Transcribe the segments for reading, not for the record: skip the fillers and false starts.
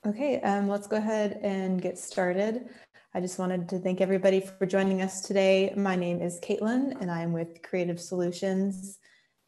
Okay, let's go ahead and get started. I just wanted to thank everybody for joining us today. My name is Caitlin, and I'm with Creative Solutions.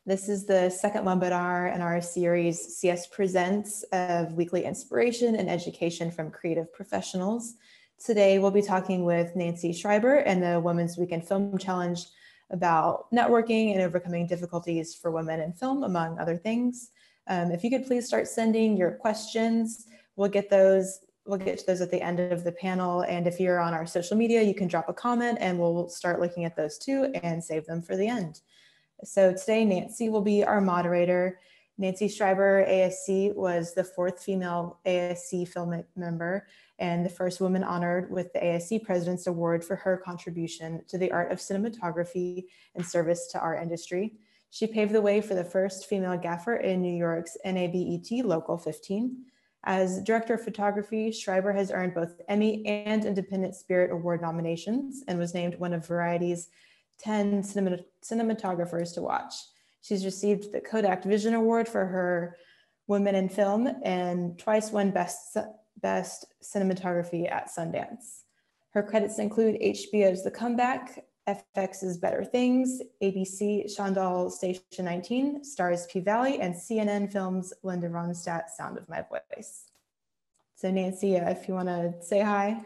This is the second webinar in our series, CS Presents, of weekly inspiration and education from creative professionals. Today, we'll be talking with Nancy Schreiber and the Women's Weekend Film Challenge about networking and overcoming difficulties for women in film, among other things. If you could please start sending your questions. We'll get to those at the end of the panel. And if you're on our social media, you can drop a comment and we'll start looking at those too and save them for the end. So today, Nancy will be our moderator. Nancy Schreiber, ASC, was the 4th female ASC film member and the first woman honored with the ASC President's Award for her contribution to the art of cinematography and service to our industry. She paved the way for the first female gaffer in New York's NABET Local 15. As director of photography, Schreiber has earned both Emmy and Independent Spirit Award nominations and was named one of Variety's 10 cinematographers to watch. She's received the Kodak Vision Award for her Women in Film and twice won Best Cinematography at Sundance. Her credits include HBO's The Comeback, FX's Better Things, ABC Chandal Station 19, Stars P-Valley, and CNN Films' Linda Ronstadt, Sound of My Voice. So Nancy, if you want to say hi.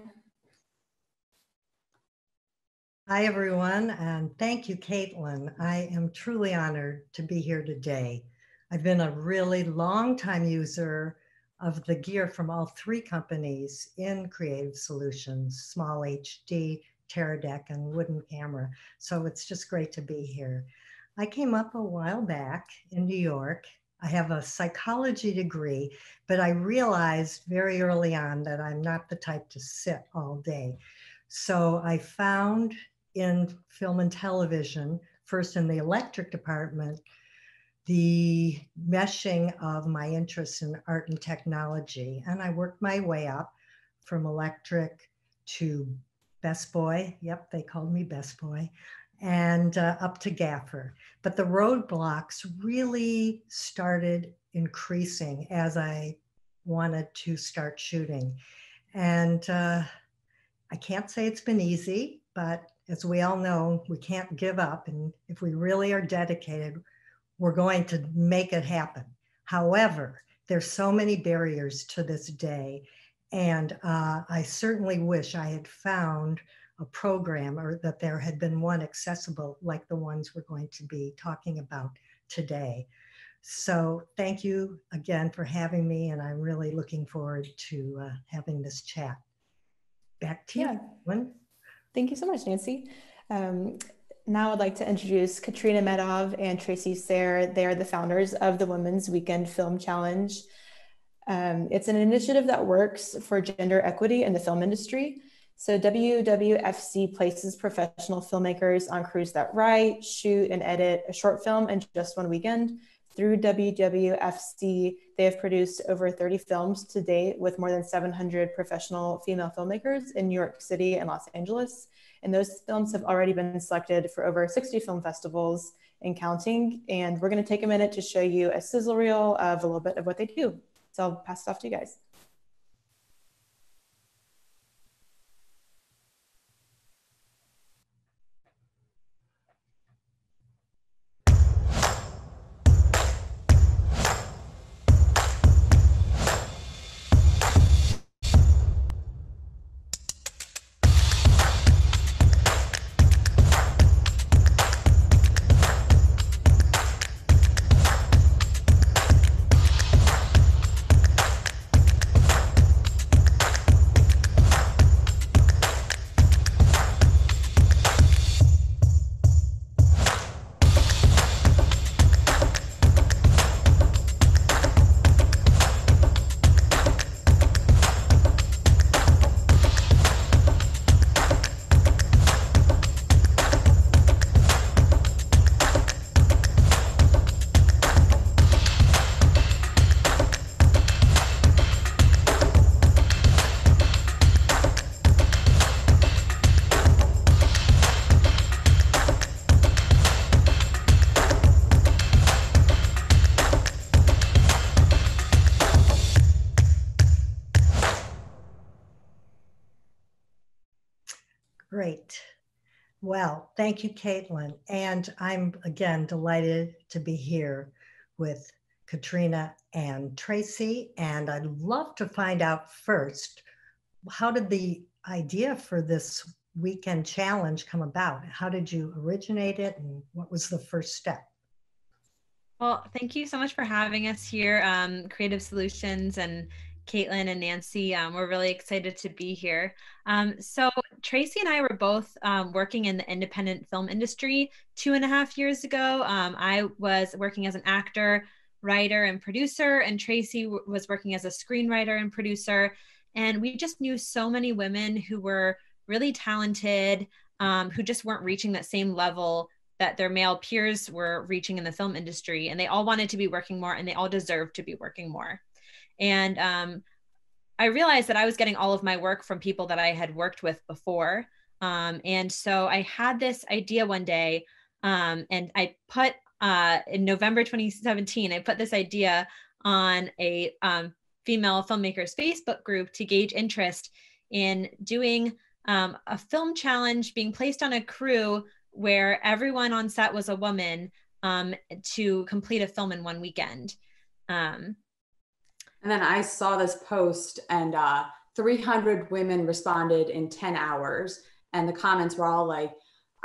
Hi, everyone, and thank you, Caitlin. I am truly honored to be here today. I've been a really long time user of the gear from all 3 companies in Creative Solutions, Small HD, Teradek, and Wooden Camera. So it's just great to be here. I came up a while back in New York. I have a psychology degree, but I realized very early on that I'm not the type to sit all day. So I found in film and television, first in the electric department, the meshing of my interests in art and technology. And I worked my way up from electric to Best Boy. Yep, they called me Best Boy. And up to gaffer. But the roadblocks really started increasing as I wanted to start shooting. And I can't say it's been easy, but as we all know, we can't give up. And if we really are dedicated, we're going to make it happen. However, there's so many barriers to this day. And I certainly wish I had found a program or that there had been one accessible like the ones we're going to be talking about today. So thank you again for having me. And I'm really looking forward to having this chat. Back to you, Lynn. Thank you so much, Nancy. Now I'd like to introduce Katrina Medov and Tracy Sayre. They are the founders of the Women's Weekend Film Challenge. It's an initiative that works for gender equity in the film industry. So WWFC places professional filmmakers on crews that write, shoot, and edit a short film in just one weekend. Through WWFC, they have produced over 30 films to date with more than 700 professional female filmmakers in New York City and Los Angeles. And those films have already been selected for over 60 film festivals and counting. And we're going to take a minute to show you a sizzle reel of a little bit of what they do. So I'll pass it off to you guys. Well, thank you, Caitlin. And I'm again delighted to be here with Katrina and Tracy. And I'd love to find out first, how did the idea for this weekend challenge come about? How did you originate it and what was the first step? Well, thank you so much for having us here, Creative Solutions and Caitlin and Nancy. We're really excited to be here. So Tracy and I were both working in the independent film industry 2.5 years ago. I was working as an actor, writer, and producer, and Tracy was working as a screenwriter and producer. And we just knew so many women who were really talented, who just weren't reaching that same level that their male peers were reaching in the film industry, and they all wanted to be working more and they all deserved to be working more. And I realized that I was getting all of my work from people that I had worked with before. And so I had this idea one day, and I put in November 2017, I put this idea on a female filmmakers Facebook group to gauge interest in doing a film challenge being placed on a crew where everyone on set was a woman, to complete a film in one weekend. And then I saw this post and 300 women responded in 10 hours. And the comments were all like,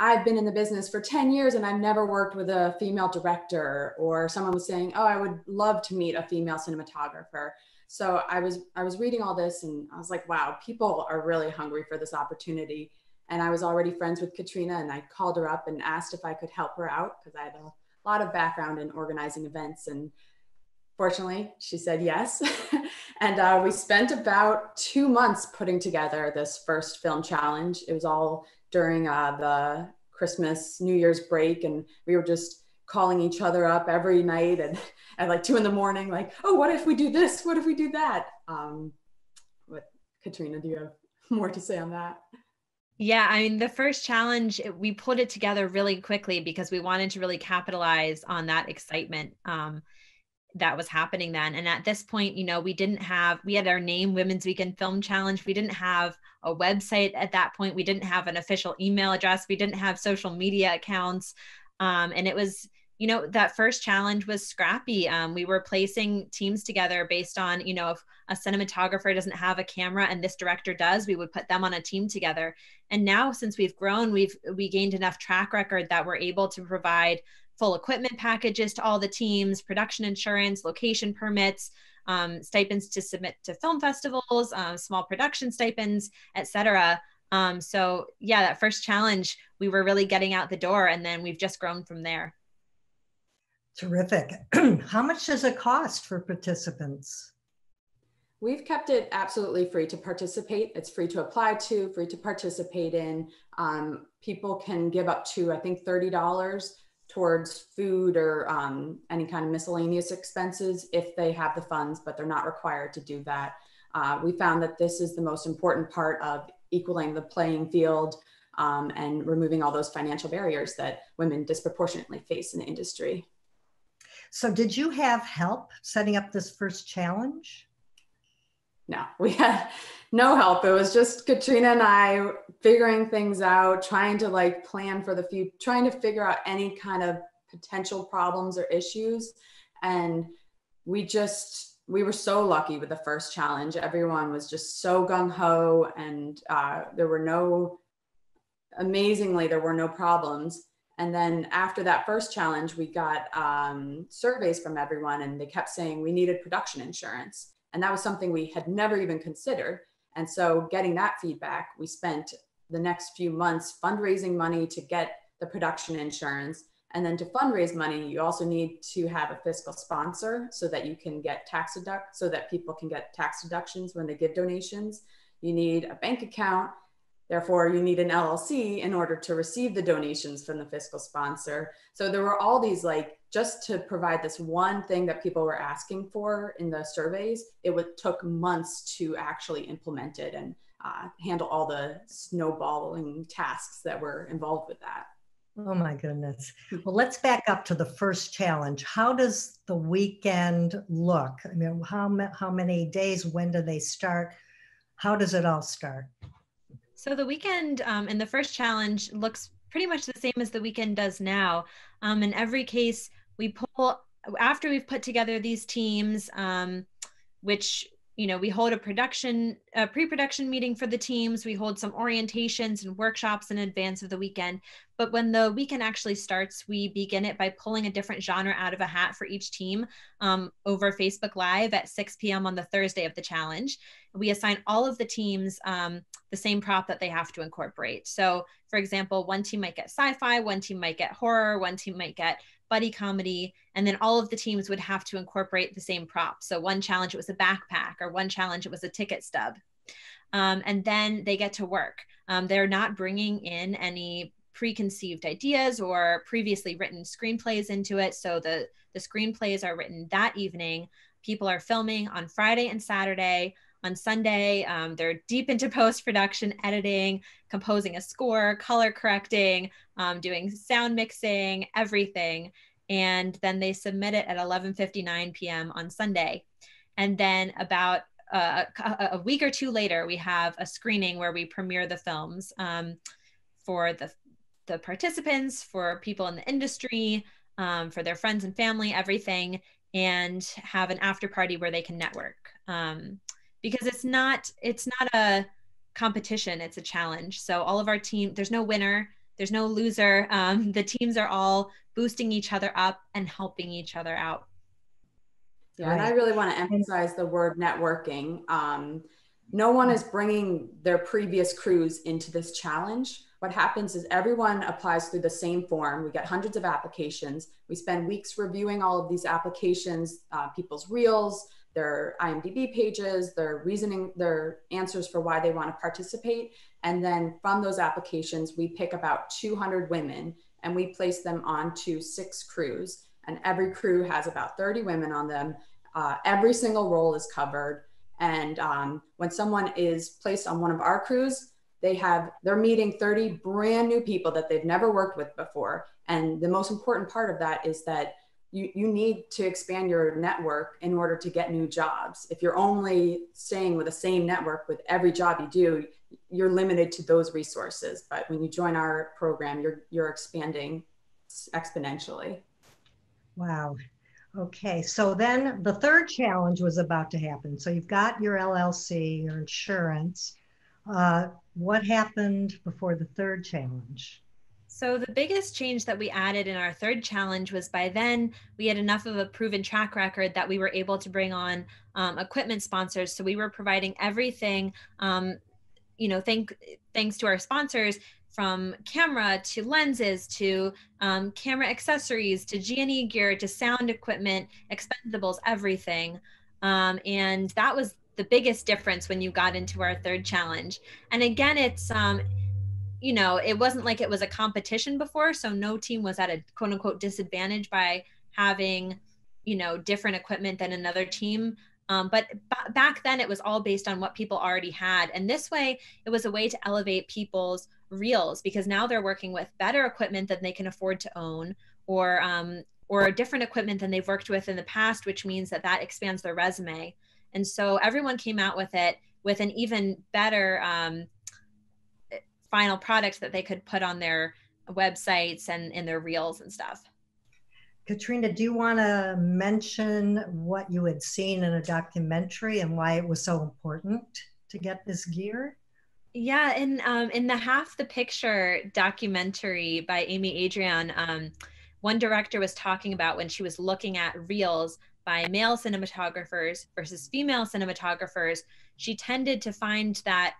I've been in the business for 10 years and I've never worked with a female director. Or someone was saying, oh, I would love to meet a female cinematographer. So I was reading all this and I was like, wow, people are really hungry for this opportunity. And I was already friends with Katrina and I called her up and asked if I could help her out because I had a lot of background in organizing events. And fortunately, she said yes. And we spent about 2 months putting together this first film challenge. It was all during the Christmas, New Year's break. And we were just calling each other up every night and at like 2 a.m, like, oh, what if we do this? What if we do that? But Katrina, do you have more to say on that? Yeah, I mean, the first challenge, we put it together really quickly because we wanted to really capitalize on that excitement that was happening then. And at this point, we had our name, Women's Weekend Film Challenge. We didn't have a website at that point. We didn't have an official email address. We didn't have social media accounts. And it was, that first challenge was scrappy. We were placing teams together based on, if a cinematographer doesn't have a camera and this director does, we would put them on a team together. And now since we've grown, we gained enough track record that we're able to provide full equipment packages to all the teams, production insurance, location permits, stipends to submit to film festivals, small production stipends, etc. So yeah, that first challenge, we were really getting out the door and then we've just grown from there. Terrific. How much does it cost for participants? We've kept it absolutely free to participate. It's free to apply to, free to participate in. People can give up to, I think, $30 towards food or any kind of miscellaneous expenses if they have the funds, but they're not required to do that. We found that this is the most important part of equaling the playing field and removing all those financial barriers that women disproportionately face in the industry. So did you have help setting up this first challenge? No, we had no help. It was just Katrina and I figuring things out, trying to plan for the future, trying to figure out any kind of potential problems or issues. And we were so lucky with the first challenge. Everyone was just so gung-ho and amazingly, there were no problems. And then after that first challenge, we got surveys from everyone and they kept saying we needed production insurance. And that was something we had never even considered. And so getting that feedback, we spent the next few months fundraising money to get the production insurance. And then to fundraise money, you also need to have a fiscal sponsor so that you can get so that people can get tax deductions when they give donations. You need a bank account. Therefore, you need an LLC in order to receive the donations from the fiscal sponsor. So there were all these, just to provide this one thing that people were asking for in the surveys, took months to actually implement it and handle all the snowballing tasks that were involved with that. Oh my goodness. Well, let's back up to the first challenge. How does the weekend look? I mean, how many days, when do they start? How does it all start? So the weekend in the first challenge looks pretty much the same as the weekend does now. In every case, we pull, after we've put together these teams, which, we hold a pre-production meeting for the teams. We hold some orientations and workshops in advance of the weekend. But when the weekend actually starts, we begin it by pulling a different genre out of a hat for each team over Facebook Live at 6 p.m. on the Thursday of the challenge. We assign all of the teams the same prop that they have to incorporate. So, for example, one team might get sci-fi, one team might get horror, one team might get buddy comedy, and then all of the teams would have to incorporate the same prop. So one challenge, it was a backpack, or one challenge, it was a ticket stub. And then they get to work. They're not bringing in any preconceived ideas or previously written screenplays into it. So the screenplays are written that evening. People are filming on Friday and Saturday. On Sunday, they're deep into post-production, editing, composing a score, color correcting, doing sound mixing, everything. And then they submit it at 11:59 p.m. on Sunday. And then about a week or two later, we have a screening where we premiere the films for the participants, for people in the industry, for their friends and family, everything, and have an after party where they can network. Because it's not a competition, it's a challenge. So all of our team, there's no winner, there's no loser. The teams are all boosting each other up and helping each other out. Yeah, and I really want to emphasize the word networking. No one is bringing their previous crews into this challenge. What happens is everyone applies through the same form. We get hundreds of applications. We spend weeks reviewing all of these applications, people's reels, their IMDb pages, their reasoning, their answers for why they want to participate. And then from those applications, we pick about 200 women and we place them onto 6 crews. And every crew has about 30 women on them. Every single role is covered. And when someone is placed on one of our crews, they're meeting 30 brand new people that they've never worked with before. And the most important part of that is that you need to expand your network in order to get new jobs. If you're only staying with the same network with every job you do, you're limited to those resources. But when you join our program, you're expanding exponentially. Wow. Okay. So then the third challenge was about to happen. So you've got your LLC, your insurance. What happened before the third challenge? So the biggest change that we added in our third challenge was by then we had enough of a proven track record that we were able to bring on equipment sponsors. So we were providing everything, thanks to our sponsors, from camera to lenses to camera accessories to G&E gear to sound equipment, expendables, everything. And that was the biggest difference when you got into our third challenge. And again, it's it wasn't like it was a competition before, so no team was at a quote unquote disadvantage by having, different equipment than another team. But back then it was all based on what people already had. And this way it was a way to elevate people's reels, because now they're working with better equipment that they can afford to own, or different equipment than they've worked with in the past, which means that expands their resume. And so everyone came out with it with an even better, final product that they could put on their websites and in their reels and stuff. Katrina, do you want to mention what you had seen in a documentary and why it was so important to get this gear? Yeah, in the Half the Picture documentary by Amy Adrian, one director was talking about when she was looking at reels by male cinematographers versus female cinematographers, she tended to find that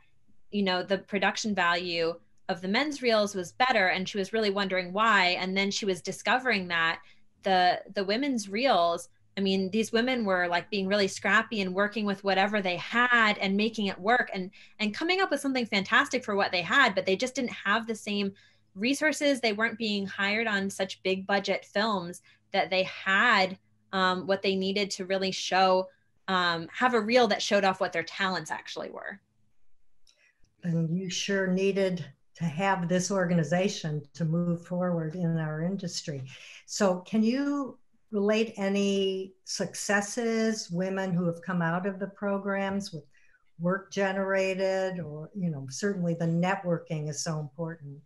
the production value of the men's reels was better, and she was really wondering why. And then she was discovering that the women's reels, these women were like being really scrappy and working with whatever they had and making it work and coming up with something fantastic for what they had, but they just didn't have the same resources. They weren't being hired on such big budget films that they had what they needed to really show, have a reel that showed off what their talents actually were. And you sure needed to have this organization to move forward in our industry. So can you relate any successes, women who have come out of the programs with work generated, or, certainly the networking is so important?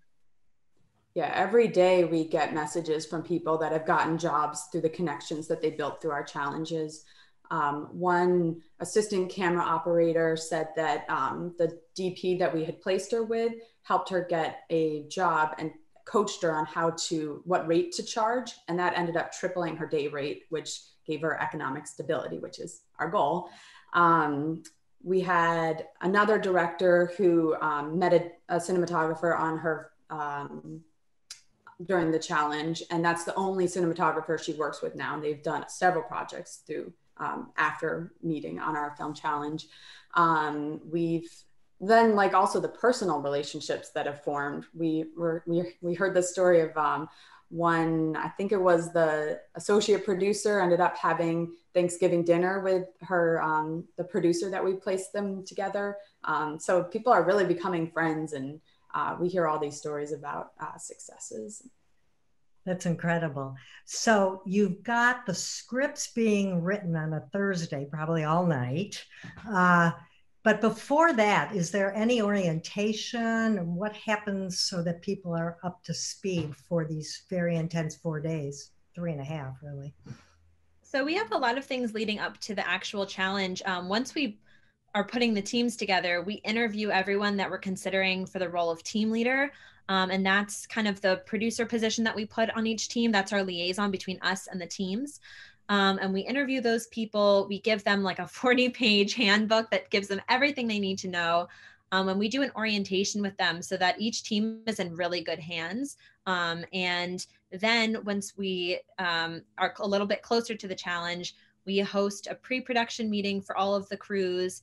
Yeah, every day we get messages from people that have gotten jobs through the connections that they built through our challenges. One assistant camera operator said that the DP that we had placed her with helped her get a job and coached her on what rate to charge. And that ended up tripling her day rate, which gave her economic stability, which is our goal. We had another director who met a cinematographer on her during the challenge, and that's the only cinematographer she works with now. And they've done several projects through after meeting on our film challenge. We've then also the personal relationships that have formed. We heard the story of one, I think it was the associate producer ended up having Thanksgiving dinner with her, the producer that we placed them together. So people are really becoming friends, and we hear all these stories about successes. That's incredible. So you've got the scripts being written on a Thursday, probably all night. But before that, is there any orientation? And what happens so that people are up to speed for these very intense 4 days, 3.5 really? So we have a lot of things leading up to the actual challenge. Once we are putting the teams together, we interview everyone that we're considering for the role of team leader. And that's kind of the producer position that we put on each team. That's our liaison between us and the teams. And we interview those people. We give them like a 40-page handbook that gives them everything they need to know. And we do an orientation with them so that each team is in really good hands. And then once we are a little bit closer to the challenge, we host a pre-production meeting for all of the crews.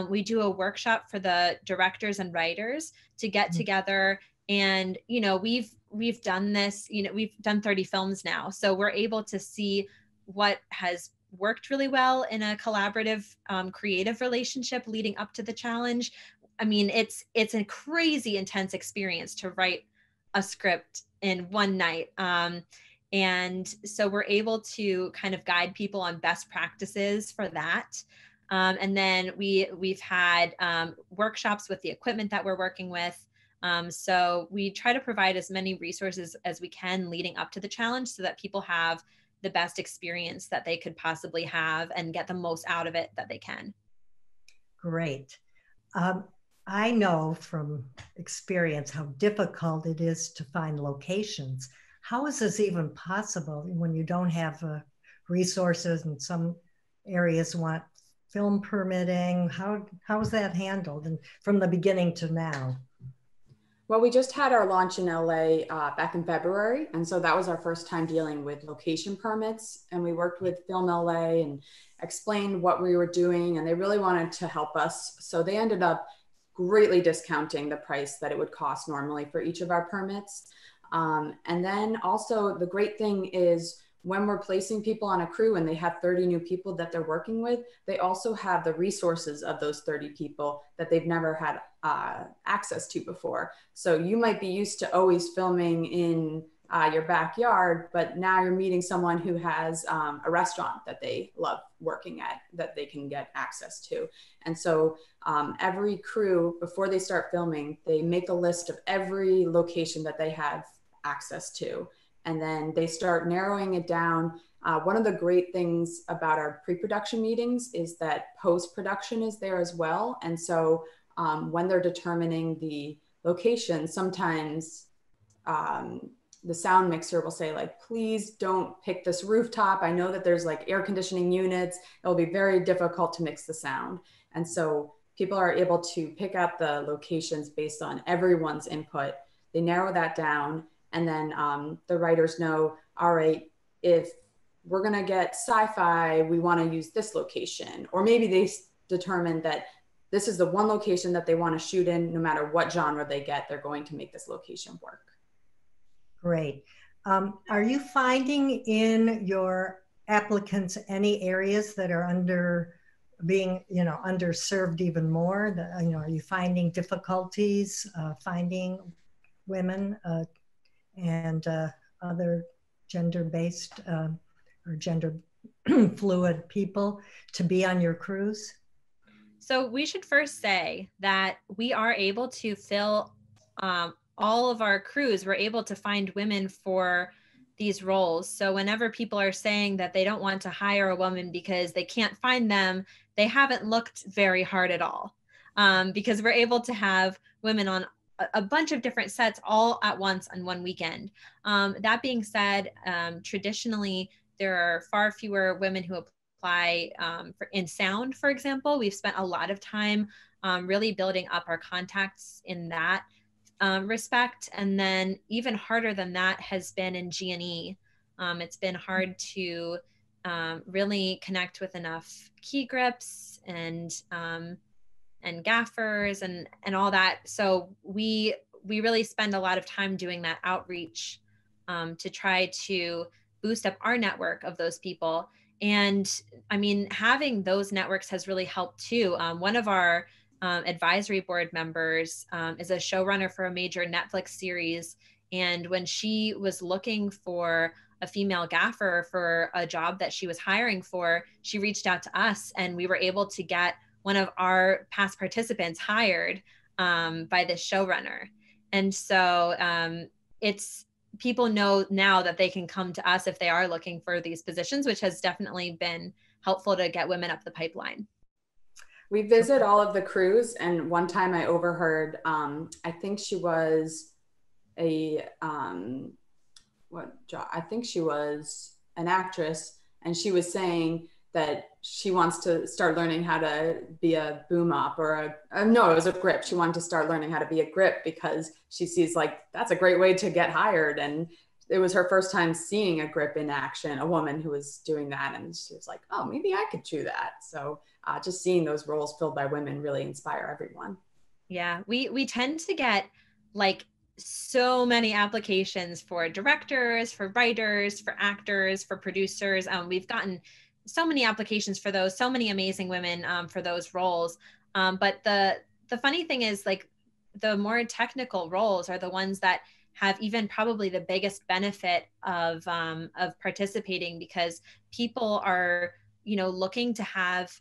We do a workshop for the directors and writers to get together. And, we've done this, we've done 30 films now. So we're able to see what has worked really well in a collaborative, creative relationship leading up to the challenge. I mean, it's a crazy intense experience to write a script in one night. And so we're able to kind of guide people on best practices for that. And then we've had workshops with the equipment that we're working with. So we try to provide as many resources as we can leading up to the challenge so that people have the best experience that they could possibly have and get the most out of it that they can. Great. I know from experience how difficult it is to find locations. How is this even possible when you don't have resources, and some areas want film permitting? How is that handled, and from the beginning to now? Well, we just had our launch in LA back in February. And so that was our first time dealing with location permits. And we worked with Film LA and explained what we were doing. And they really wanted to help us. So they ended up greatly discounting the price that it would cost normally for each of our permits. And then also the great thing is when we're placing people on a crew and they have 30 new people that they're working with, they also have the resources of those 30 people that they've never had access to before. So you might be used to always filming in your backyard, but now you're meeting someone who has a restaurant that they love working at that they can get access to. And so every crew, before they start filming, they make a list of every location that they have access to. And then they start narrowing it down. One of the great things about our pre-production meetings is that post-production is there as well. And so when they're determining the location, sometimes the sound mixer will say like, please don't pick this rooftop. I know that there's like air conditioning units. It'll be very difficult to mix the sound. And so people are able to pick out the locations based on everyone's input. They narrow that down. And then the writers know, all right, if we're going to get sci-fi, we want to use this location. Or maybe they determine that this is the one location that they want to shoot in. No matter what genre they get, they're going to make this location work. Great. Are you finding in your applicants any areas that are underserved even more? Are you finding difficulties finding women and other gender-based or gender fluid people to be on your crews? So we should first say that we are able to fill all of our crews were able to find women for these roles. So whenever people are saying that they don't want to hire a woman because they can't find them, they haven't looked very hard at all. Because we're able to have women on a bunch of different sets all at once on one weekend. That being said, traditionally, there are far fewer women who apply in sound, for example. We've spent a lot of time really building up our contacts in that respect. And then even harder than that has been in G&E. It's been hard to really connect with enough key grips and gaffers and all that. So we really spend a lot of time doing that outreach to try to boost up our network of those people. And I mean, having those networks has really helped too. One of our advisory board members is a showrunner for a major Netflix series. And when she was looking for a female gaffer for a job that she was hiring for, she reached out to us, and we were able to get one of our past participants hired by this showrunner. And so it's, people know now that they can come to us if they are looking for these positions, which has definitely been helpful to get women up the pipeline. We visit all of the crews, and one time I overheard, I think she was a, I think she was an actress, and she was saying that she wants to start learning how to be a boom op or no, it was a grip. She wanted to start learning how to be a grip because she sees like, that's a great way to get hired. And it was her first time seeing a grip in action, a woman who was doing that. And she was like, oh, maybe I could do that. So just seeing those roles filled by women really inspire everyone. Yeah, we tend to get like so many applications for directors, for writers, for actors, for producers. We've gotten so many applications for those, so many amazing women for those roles. But the funny thing is, like, the more technical roles are the ones that have even probably the biggest benefit of participating, because people are, you know, looking to have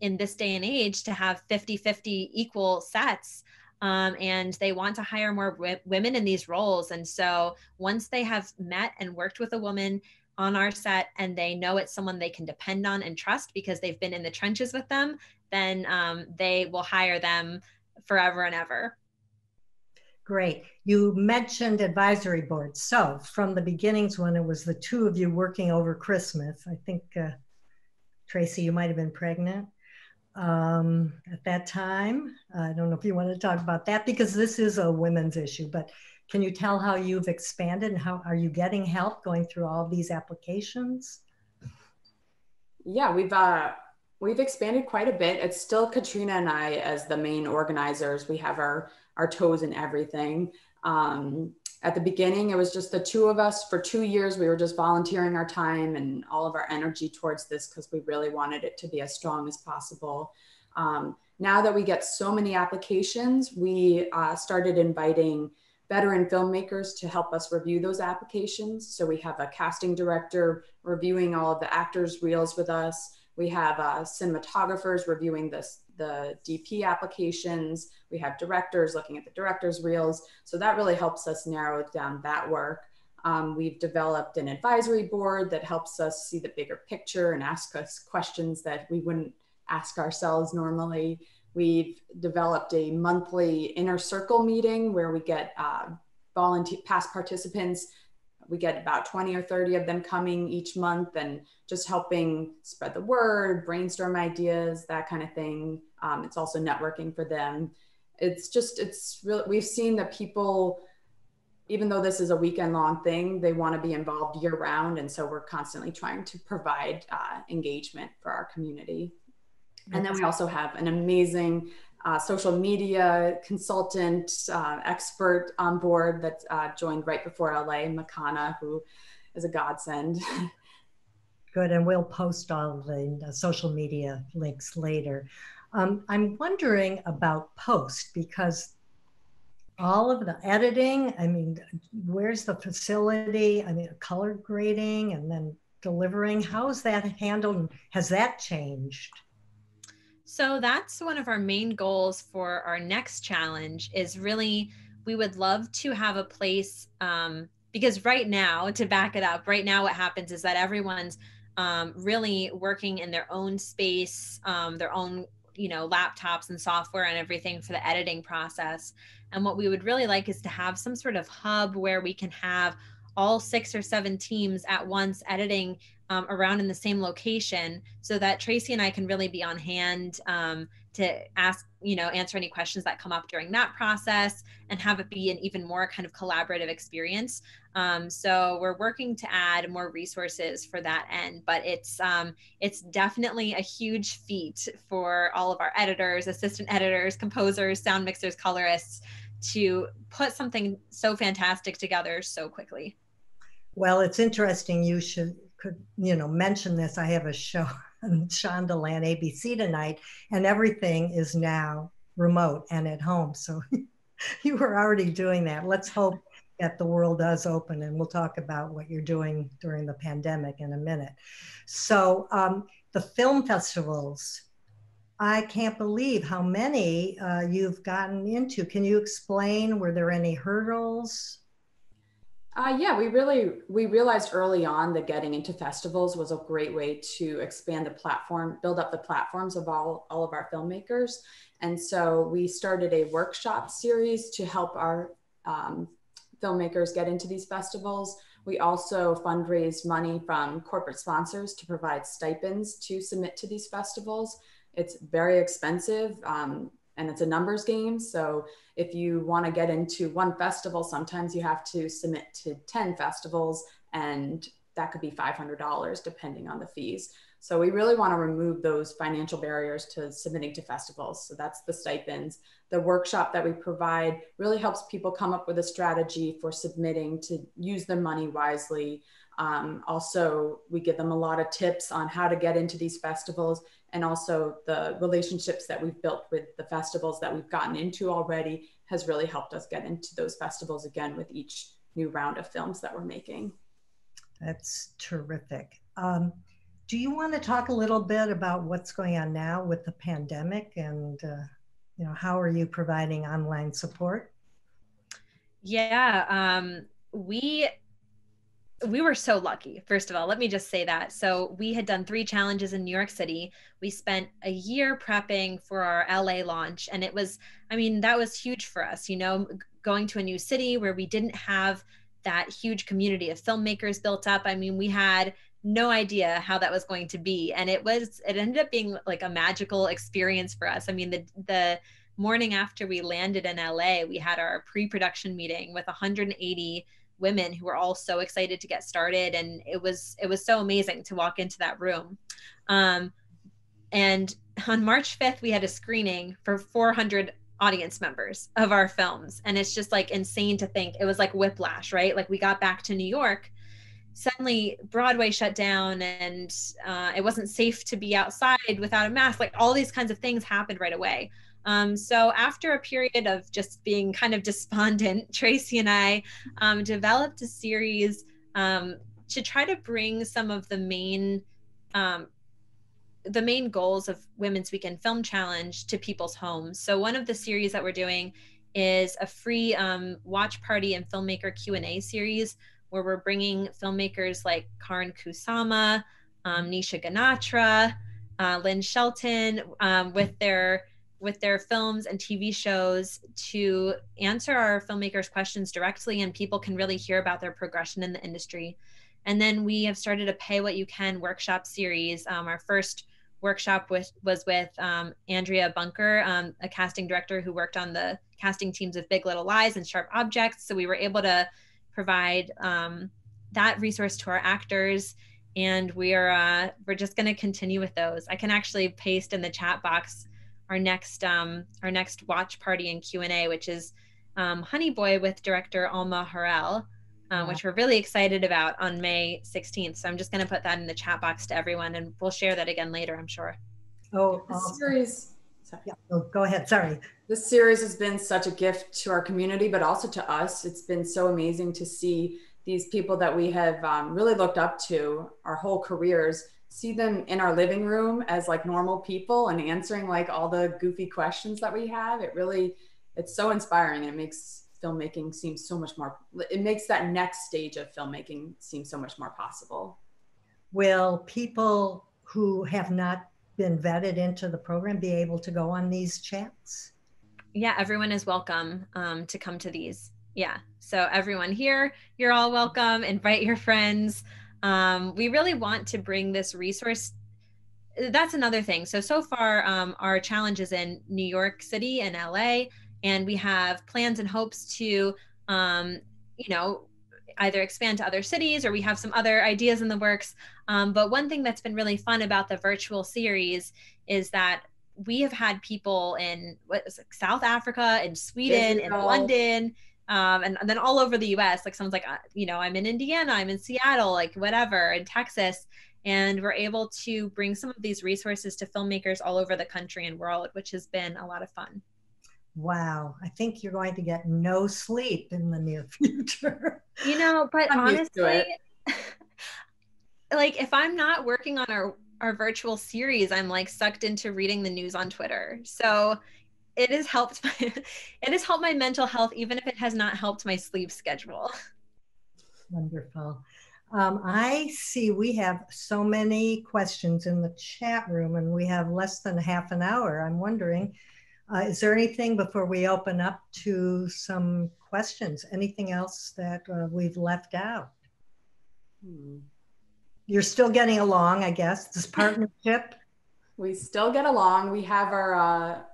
in this day and age to have 50-50 equal sets. And they want to hire more women in these roles. And so once they have met and worked with a woman on our set and they know it's someone they can depend on and trust because they've been in the trenches with them, then they will hire them forever and ever. Great. You mentioned advisory boards. So from the beginnings, when it was the two of you working over Christmas, I think, Tracy, you might have been pregnant at that time. I don't know if you want to talk about that, because this is a women's issue, but can you tell how you've expanded and how are you getting help going through all these applications? Yeah, we've expanded quite a bit. It's still Katrina and I as the main organizers. We have our toes in everything. At the beginning, it was just the two of us. For 2 years, we were just volunteering our time and all of our energy towards this because we really wanted it to be as strong as possible. Now that we get so many applications, we started inviting veteran filmmakers to help us review those applications. So we have a casting director reviewing all of the actors' reels with us. We have cinematographers reviewing the DP applications. We have directors looking at the directors' reels. So that really helps us narrow down that work. We've developed an advisory board that helps us see the bigger picture and ask us questions that we wouldn't ask ourselves normally. We've developed a monthly inner circle meeting where we get past participants. We get about 20 or 30 of them coming each month and just helping spread the word, brainstorm ideas, that kind of thing. It's also networking for them. It's really, we've seen that people, even though this is a weekend long thing, they want to be involved year round. And so we're constantly trying to provide engagement for our community. And then we also have an amazing social media consultant, expert on board that joined right before LA, Makana, who is a godsend. Good, and we'll post all the social media links later. I'm wondering about post, because all of the editing, I mean, where's the facility? I mean, color grading and then delivering, how is that handled? Has that changed? So that's one of our main goals for our next challenge, is really we would love to have a place, because right now, to back it up, right now what happens is that everyone's really working in their own space, their own, laptops and software and everything for the editing process. And what we would really like is to have some sort of hub where we can have all 6 or 7 teams at once editing around in the same location, so that Tracy and I can really be on hand to ask, answer any questions that come up during that process, and have it be an even more kind of collaborative experience. So we're working to add more resources for that end, but it's definitely a huge feat for all of our editors, assistant editors, composers, sound mixers, colorists, to put something so fantastic together so quickly. Well, it's interesting you could mention this. I have a show on Shondaland ABC tonight, and everything is now remote and at home. So you were already doing that. Let's hope that the world does open, and we'll talk about what you're doing during the pandemic in a minute. So the film festivals, I can't believe how many you've gotten into. Can you explain, were there any hurdles? Yeah, we realized early on that getting into festivals was a great way to expand the platform, build up the platforms of all of our filmmakers. And so we started a workshop series to help our filmmakers get into these festivals. We also fundraised money from corporate sponsors to provide stipends to submit to these festivals. It's very expensive, and it's a numbers game. So if you want to get into one festival, sometimes you have to submit to 10 festivals, and that could be $500 depending on the fees. So we really want to remove those financial barriers to submitting to festivals. So that's the stipends. The workshop that we provide really helps people come up with a strategy for submitting to use their money wisely. Also, we give them a lot of tips on how to get into these festivals, and also the relationships that we've built with the festivals that we've gotten into already has really helped us get into those festivals again with each new round of films that we're making. That's terrific. Do you want to talk a little bit about what's going on now with the pandemic, and how are you providing online support? Yeah, we were so lucky. First of all, let me just say that. So we had done 3 challenges in New York City. We spent a year prepping for our LA launch. And it was, that was huge for us, going to a new city where we didn't have that huge community of filmmakers built up. We had no idea how that was going to be. And it ended up being like a magical experience for us. The morning after we landed in LA, we had our pre-production meeting with 180 women who were all so excited to get started. And it was so amazing to walk into that room. And on March 5th, we had a screening for 400 audience members of our films. And it's just like insane to think. It was like whiplash, right? Like we got back to New York, suddenly Broadway shut down, and it wasn't safe to be outside without a mask. Like all these kinds of things happened right away. So after a period of just being kind of despondent, Tracy and I developed a series to try to bring some of the main goals of Women's Weekend Film Challenge to people's homes. So one of the series that we're doing is a free watch party and filmmaker Q&A series, where we're bringing filmmakers like Karan Kusama, Nisha Ganatra, Lynn Shelton, with their films and TV shows to answer our filmmakers' questions directly, and people can really hear about their progression in the industry. And then we have started a Pay What You Can workshop series. Our first workshop was with Andrea Bunker, a casting director who worked on the casting teams of Big Little Lies and Sharp Objects. So we were able to provide that resource to our actors, and we're just going to continue with those. I can actually paste in the chat box our next watch party and Q&A, which is Honey Boy with director Alma Harrell, which we're really excited about on May 16th. So I'm just going to put that in the chat box to everyone, and we'll share that again later, I'm sure. Oh, this series. Sorry. Yeah. Oh, go ahead. Sorry. This series has been such a gift to our community, but also to us. It's been so amazing to see these people that we have really looked up to our whole careers, see them in our living room as like normal people and answering like all the goofy questions that we have. It's so inspiring, and it makes filmmaking seem so much more, it makes that next stage of filmmaking seem so much more possible. Will people who have not been vetted into the program be able to go on these chats? Yeah, everyone is welcome to come to these. Yeah, so everyone here, you're all welcome. Invite your friends. We really want to bring this resource. That's another thing. So far, our challenge is in New York City and LA, and we have plans and hopes to, either expand to other cities, or we have some other ideas in the works. But one thing that's been really fun about the virtual series is that we have had people in South Africa, in Sweden, in London, and then all over the US. Like someone's like, I'm in Indiana, I'm in Seattle, like whatever, in Texas. And we're able to bring some of these resources to filmmakers all over the country and world, which has been a lot of fun. Wow. I think you're going to get no sleep in the near future. But honestly, like if I'm not working on our virtual series, I'm like sucked into reading the news on Twitter. So it has helped my mental health, even if it has not helped my sleep schedule. Wonderful. I see we have so many questions in the chat room and we have less than half an hour. I'm wondering, is there anything before we open up to some questions? Anything else that we've left out? You're still getting along, I guess, this partnership? We still get along. We have our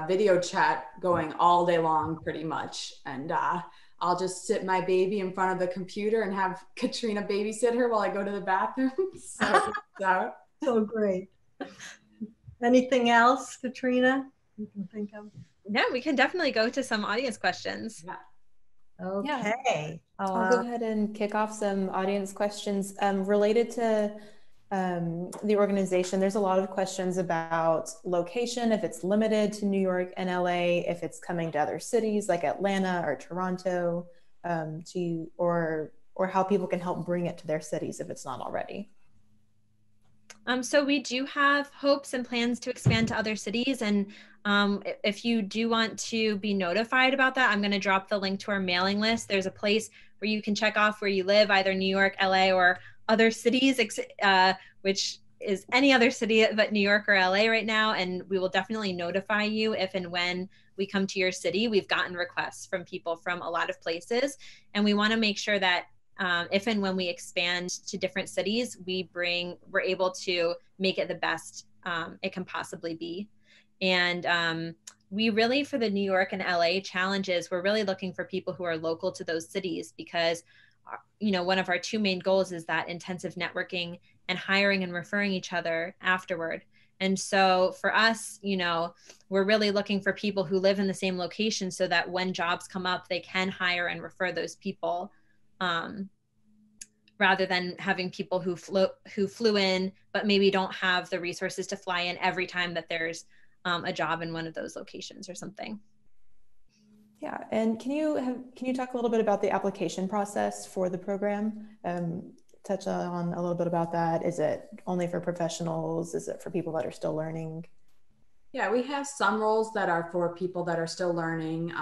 video chat going all day long pretty much. And I'll just sit my baby in front of the computer and have Katrina babysit her while I go to the bathroom. So great. Anything else, Katrina, you can think of? Yeah, we can definitely go to some audience questions. Yeah. Okay. Yeah. I'll go ahead and kick off some audience questions related to the organization. There's a lot of questions about location, if it's limited to New York and LA, if it's coming to other cities like Atlanta or Toronto, or how people can help bring it to their cities if it's not already. So we do have hopes and plans to expand to other cities. And if you do want to be notified about that, I'm going to drop the link to our mailing list. There's a place where you can check off where you live, either New York, LA, or other cities, which is any other city but New York or LA right now. And we will definitely notify you if and when we come to your city. We've gotten requests from people from a lot of places, and we want to make sure that if and when we expand to different cities, we're able to make it the best it can possibly be. And we really, for the New York and LA challenges, we're really looking for people who are local to those cities, because one of our two main goals is that intensive networking and hiring and referring each other afterward. And so for us, we're really looking for people who live in the same location, so that when jobs come up, they can hire and refer those people, rather than having people who flew in but maybe don't have the resources to fly in every time that there's a job in one of those locations or something. Yeah, and can you talk a little bit about the application process for the program? Touch on a little bit about that. Is it only for professionals? Is it for people that are still learning? Yeah, we have some roles that are for people that are still learning.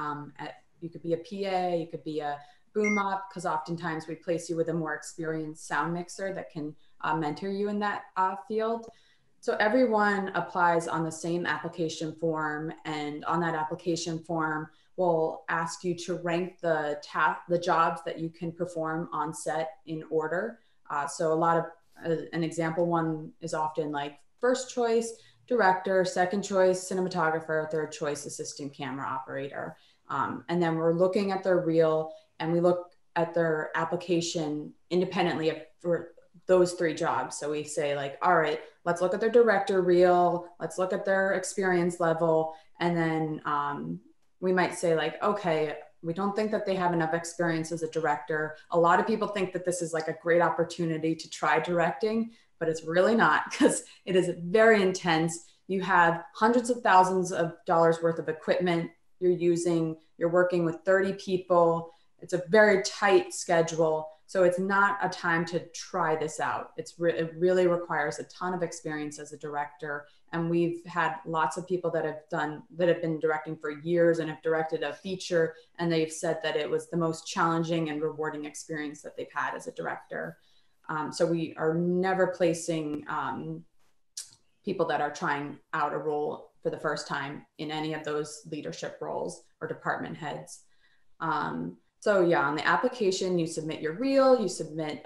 You could be a PA, you could be a boom up, because oftentimes we place you with a more experienced sound mixer that can mentor you in that field. So everyone applies on the same application form, and on that application form, we'll ask you to rank the jobs that you can perform on set in order. So a lot of, an example one is often like first choice, director, second choice, cinematographer, third choice, assistant camera operator. And then we're looking at their reel, and we look at their application independently for those three jobs. So we say like, all right, let's look at their director reel, let's look at their experience level. And then we might say like, okay, we don't think that they have enough experience as a director. A lot of people think that this is like a great opportunity to try directing, but it's really not, because it is very intense. You have hundreds of thousands of dollars worth of equipment you're working with 30 people. It's a very tight schedule. So it's not a time to try this out. It really requires a ton of experience as a director. And we've had lots of people that have been directing for years and have directed a feature, and they've said that it was the most challenging and rewarding experience that they've had as a director. So we are never placing people that are trying out a role for the first time in any of those leadership roles or department heads. So yeah, on the application, you submit your reel, you submit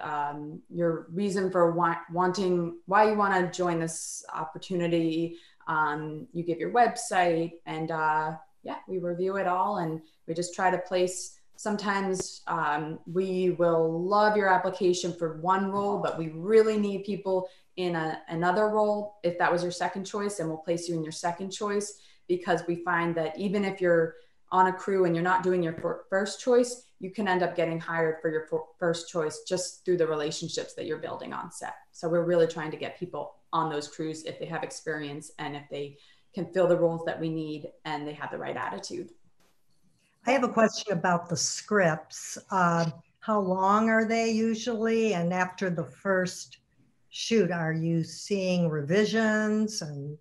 your reason for why you want to join this opportunity. You give your website, and yeah, we review it all, and we just try to place. Sometimes we will love your application for one role, but we really need people in another role if that was your second choice, and we'll place you in your second choice, because we find that even if you're on a crew and you're not doing your first choice, you can end up getting hired for your first choice just through the relationships that you're building on set. So we're really trying to get people on those crews if they have experience and if they can fill the roles that we need and they have the right attitude. I have a question about the scripts. How long are they usually? And after the first shoot, are you seeing revisions, and